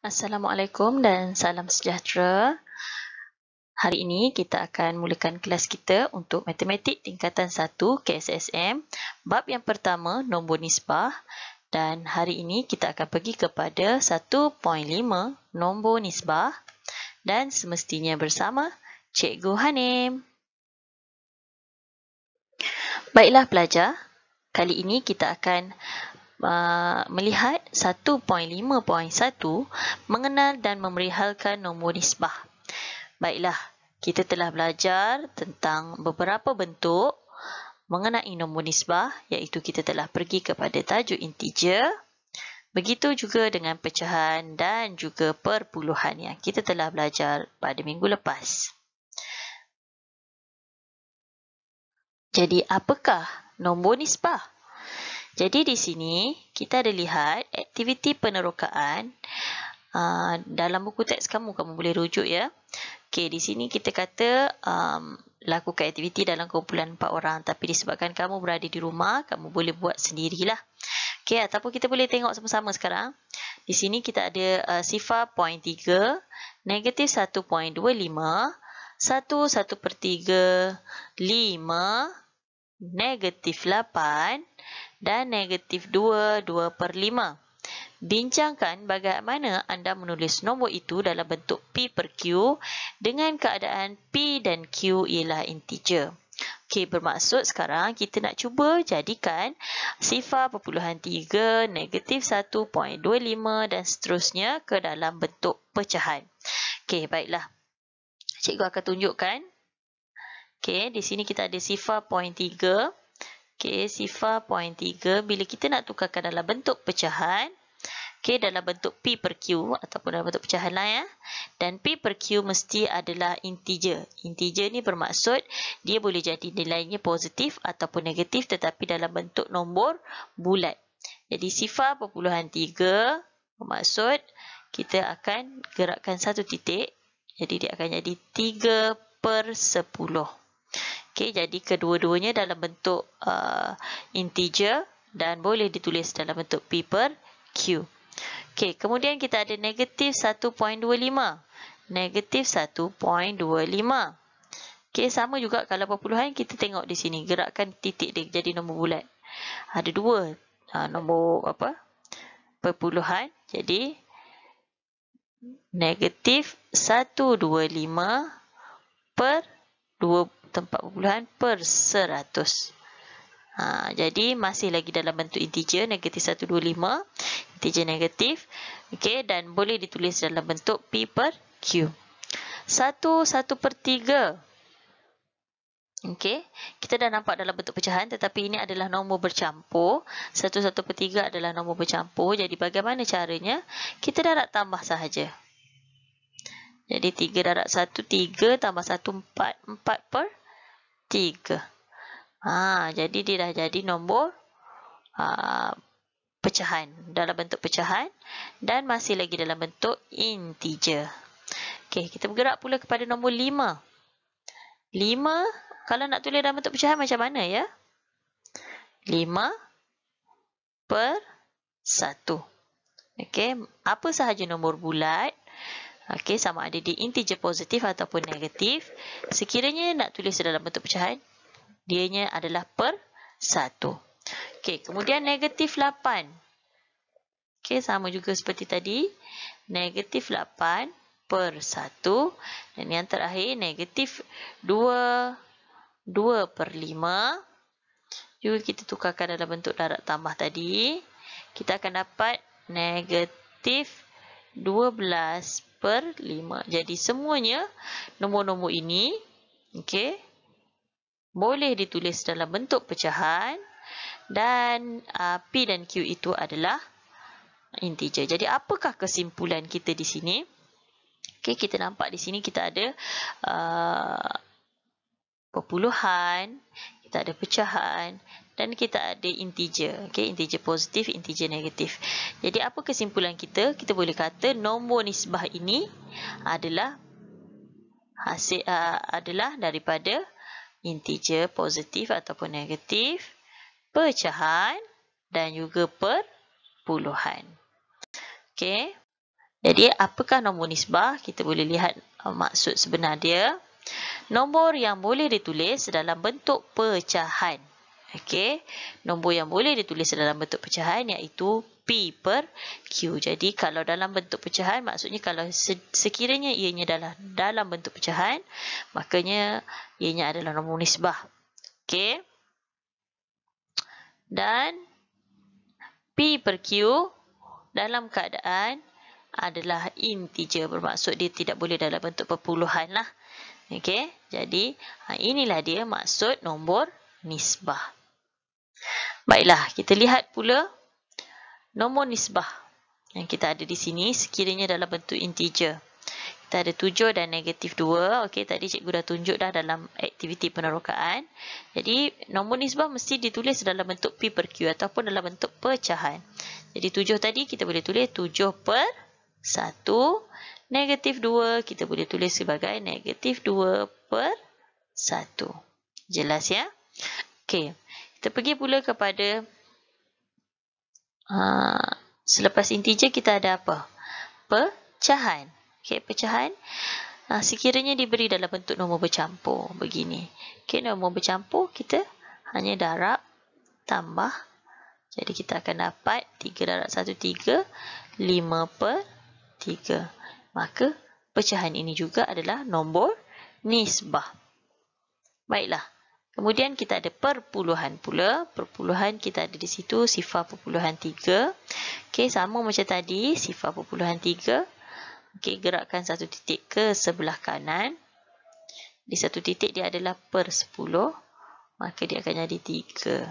Assalamualaikum dan salam sejahtera. Hari ini kita akan mulakan kelas kita untuk Matematik Tingkatan 1 KSSM, bab yang pertama nombor nisbah, dan hari ini kita akan pergi kepada 1.5 nombor nisbah dan semestinya bersama Cikgu Hanim. Baiklah pelajar, kali ini kita akan melihat 1.5.1 mengenal dan memerihalkan nombor nisbah. Baiklah, kita telah belajar tentang beberapa bentuk mengenai nombor nisbah, iaitu kita telah pergi kepada tajuk integer. Begitu juga dengan pecahan dan juga perpuluhan yang kita telah belajar pada minggu lepas. Jadi, apakah nombor nisbah? Jadi di sini kita ada lihat aktiviti penerokaan. Dalam buku teks kamu boleh rujuk ya. Okey, di sini kita kata lakukan aktiviti dalam kumpulan 4 orang, tapi disebabkan kamu berada di rumah, kamu boleh buat sendirilah. Okey, ataupun kita boleh tengok sama-sama sekarang. Di sini kita ada sifar poin 3, negatif 1.25, 1/3, 5, negatif 8 dan negatif 2, 2/5. Bincangkan bagaimana anda menulis nombor itu dalam bentuk P per Q dengan keadaan P dan Q ialah integer. Okey, bermaksud sekarang kita nak cuba jadikan sifar perpuluhan 3, negatif 1.25 dan seterusnya ke dalam bentuk pecahan. Okey, baiklah. Cikgu akan tunjukkan. Okey, di sini kita ada sifar poin 3. Okey, sifar poin 3 bila kita nak tukarkan dalam bentuk pecahan, okey, dalam bentuk P per Q ataupun dalam bentuk pecahan lah ya. Dan P per Q mesti adalah integer. Integer ni bermaksud dia boleh jadi nilainya positif ataupun negatif tetapi dalam bentuk nombor bulat. Jadi sifar perpuluhan 3 bermaksud kita akan gerakkan satu titik. Jadi dia akan jadi 3/10. Okey, jadi kedua-duanya dalam bentuk integer dan boleh ditulis dalam bentuk P per Q. Okey, kemudian kita ada negatif 1.25. Negatif 1.25. Okey, sama juga kalau perpuluhan kita tengok di sini. Gerakkan titik dia jadi nombor bulat. Ada dua nombor perpuluhan. Jadi, negatif 125 per 2/4/100. Jadi masih lagi dalam bentuk integer, negatif 125, integer negatif. Okey, dan boleh ditulis dalam bentuk P per Q. 1/3. Okey, kita dah nampak dalam bentuk pecahan tetapi ini adalah nombor bercampur. 1/3 adalah nombor bercampur. Jadi bagaimana caranya? Kita darab tambah sahaja. Jadi 3/1, 3 tambah 1, 4, 4/3. Jadi dia dah jadi nombor pecahan, dalam bentuk pecahan dan masih lagi dalam bentuk integer. Okey, kita bergerak pula kepada nombor 5. 5, kalau nak tulis dalam bentuk pecahan macam mana ya? 5/1. Okey, apa sahaja nombor bulat, okey, sama ada di integer positif ataupun negatif, sekiranya nak tulis dalam bentuk pecahan, dianya adalah per 1. Okey, kemudian negatif 8. Okey, sama juga seperti tadi. Negatif 8/1. Dan yang terakhir, negatif 2, 2/5. Juga kita tukarkan dalam bentuk darab tambah tadi. Kita akan dapat negatif 12/5. Jadi semuanya nombor-nombor ini, okey, boleh ditulis dalam bentuk pecahan dan P dan Q itu adalah integer. Jadi apakah kesimpulan kita di sini? Okey, kita nampak di sini kita ada perpuluhan, kita ada pecahan dan kita ada integer. Okey, integer positif, integer negatif. Jadi apa kesimpulan kita? Kita boleh kata nombor nisbah ini adalah hasil adalah daripada integer positif ataupun negatif, pecahan dan juga perpuluhan. Okey. Jadi, apakah nombor nisbah? Kita boleh lihat maksud sebenar dia. Nombor yang boleh ditulis dalam bentuk pecahan. Okey, nombor yang boleh ditulis dalam bentuk pecahan iaitu P per Q. Jadi, kalau dalam bentuk pecahan, maksudnya kalau sekiranya ianya dalam bentuk pecahan, makanya ianya adalah nombor nisbah. Okey. Dan P per Q dalam keadaan adalah integer, bermaksud dia tidak boleh dalam bentuk perpuluhan lah. Okey, jadi inilah dia maksud nombor nisbah. Baiklah, kita lihat pula nombor nisbah yang kita ada di sini sekiranya dalam bentuk integer. Kita ada 7 dan negatif 2. Okey, tadi cikgu dah tunjuk dah dalam aktiviti penerokaan. Jadi, nombor nisbah mesti ditulis dalam bentuk P per Q ataupun dalam bentuk pecahan. Jadi, 7 tadi kita boleh tulis 7 per 1. Negatif 2 kita boleh tulis sebagai negatif 2 per 1. Jelas ya? Okey, kita pergi pula kepada selepas integer kita ada apa? Pecahan. Okey, pecahan. Sekiranya diberi dalam bentuk nombor bercampur begini. Okey, nombor bercampur kita hanya darab tambah. Jadi kita akan dapat 3 darab 1 3, 5 per 3. Maka pecahan ini juga adalah nombor nisbah. Baiklah. Kemudian kita ada perpuluhan pula. Perpuluhan kita ada di situ sifar perpuluhan 3. Okey, sama macam tadi sifar perpuluhan 3. Okey, gerakkan satu titik ke sebelah kanan. Di satu titik dia adalah per 10. Maka dia akan jadi 3.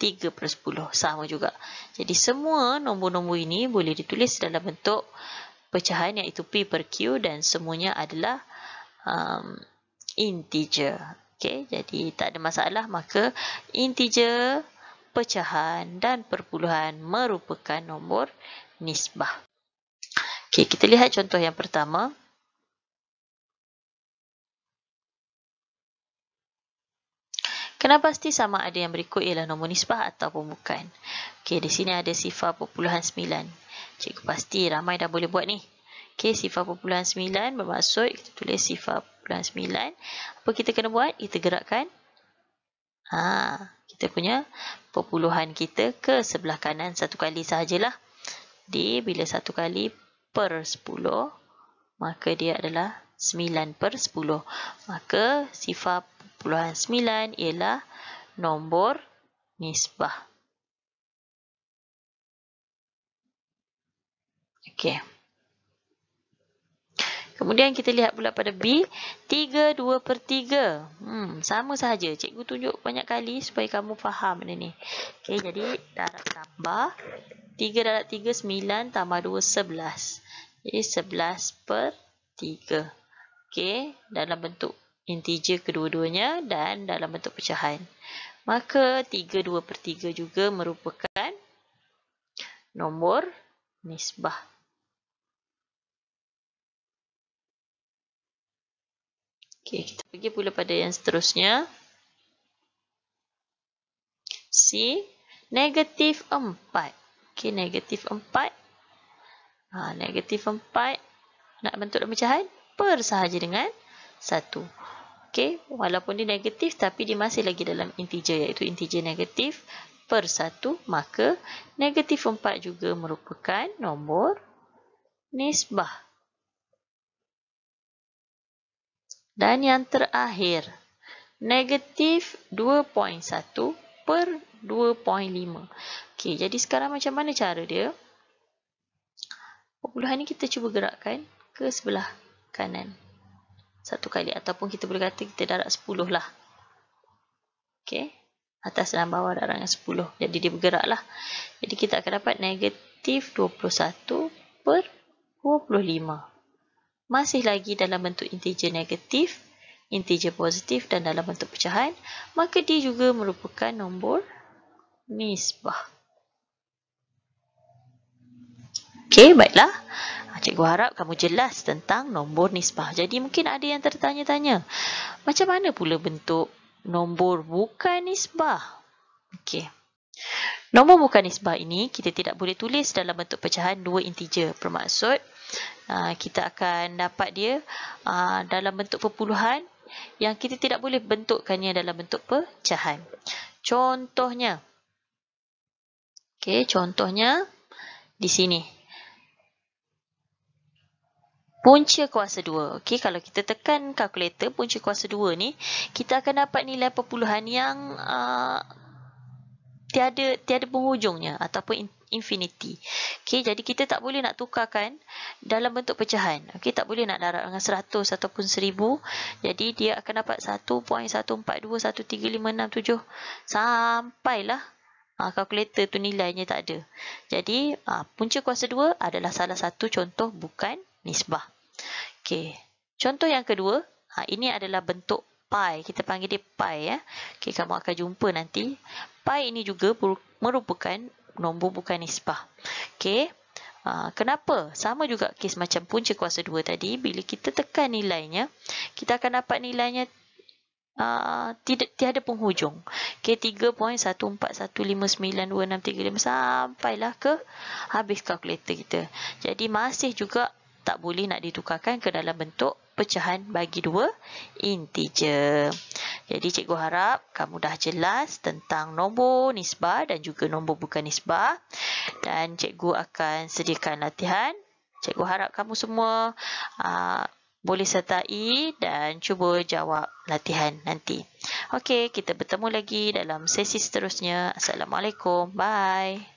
3 per 10. Sama juga. Jadi semua nombor-nombor ini boleh ditulis dalam bentuk pecahan iaitu P per Q dan semuanya adalah integer. Okey, jadi tak ada masalah. Maka integer, pecahan dan perpuluhan merupakan nombor nisbah. Okey, kita lihat contoh yang pertama. Kena pasti sama ada yang berikut ialah nombor nisbah ataupun bukan. Okey, di sini ada sifar perpuluhan 9. Cikgu pasti ramai dah boleh buat ni. Okey, sifar perpuluhan 9 bermaksud kita tulis sifar perpuluhan 9. Apa kita kena buat? Kita gerakkan kita punya perpuluhan kita ke sebelah kanan satu kali sahajalah. Bila satu kali per 10, maka dia adalah 9 per 10. Maka sifar perpuluhan 9 ialah nombor nisbah. Okey. Kemudian kita lihat pula pada B, 3 2 per 3. Sama sahaja. Cikgu tunjuk banyak kali supaya kamu faham benda ni. Okey, jadi darab tambah 3 darab 3 9 tambah 2 11. Jadi 11 per 3. Okey, dalam bentuk integer kedua-duanya dan dalam bentuk pecahan. Maka 3 2 per 3 juga merupakan nombor nisbah. Okey, kita pergi pula pada yang seterusnya. C, negatif 4. Okey, negatif 4. Negatif 4 nak bentuk dalam pecahan per sahaja dengan 1. Okey, walaupun dia negatif tapi dia masih lagi dalam integer iaitu integer negatif per 1. Maka negatif 4 juga merupakan nombor nisbah. Dan yang terakhir, negatif 2.1 per 2.5. Okey, jadi sekarang macam mana cara dia? Perpuluhan ni kita cuba gerakkan ke sebelah kanan satu kali. Ataupun kita boleh kata kita darab 10 lah. Okey, atas dan bawah darab dengan 10. Jadi dia bergerak lah. Jadi kita akan dapat negatif 21 per 25. Masih lagi dalam bentuk integer negatif, integer positif dan dalam bentuk pecahan, maka dia juga merupakan nombor nisbah. Okey, baiklah. Cikgu harap kamu jelas tentang nombor nisbah. Jadi mungkin ada yang tertanya-tanya, macam mana pula bentuk nombor bukan nisbah? Okey. Nombor bukan nisbah ini kita tidak boleh tulis dalam bentuk pecahan dua integer. Bermaksud kita akan dapat dia dalam bentuk perpuluhan yang kita tidak boleh bentukkannya dalam bentuk pecahan. Contohnya, contohnya di sini. Punca kuasa 2. Kalau kita tekan kalkulator punca kuasa 2 ni, kita akan dapat nilai perpuluhan yang tiada penghujungnya ataupun infinity. Jadi kita tak boleh nak tukarkan dalam bentuk pecahan. Tak boleh nak darab dengan 100 ataupun 1000. Jadi dia akan dapat 1.1421356 sampailah kalkulator tu nilainya tak ada. Jadi punca kuasa 2 adalah salah satu contoh bukan nisbah. Contoh yang kedua, ini adalah bentuk pi. Kita panggil dia pi ya. Kamu akan jumpa nanti. Pi ini juga merupakan nombor bukan nisbah. Kenapa? Sama juga kes macam punca kuasa 2 tadi. Bila kita tekan nilainya, kita akan dapat nilainya tiada penghujung. 3.141592635 sampailah ke habis kalkulator kita. Jadi masih juga tak boleh nak ditukarkan ke dalam bentuk pecahan bagi dua integer. Jadi cikgu harap kamu dah jelas tentang nombor nisbah dan juga nombor bukan nisbah. Dan cikgu akan sediakan latihan. Cikgu harap kamu semua boleh sertai dan cuba jawab latihan nanti. Okey, kita bertemu lagi dalam sesi seterusnya. Assalamualaikum. Bye.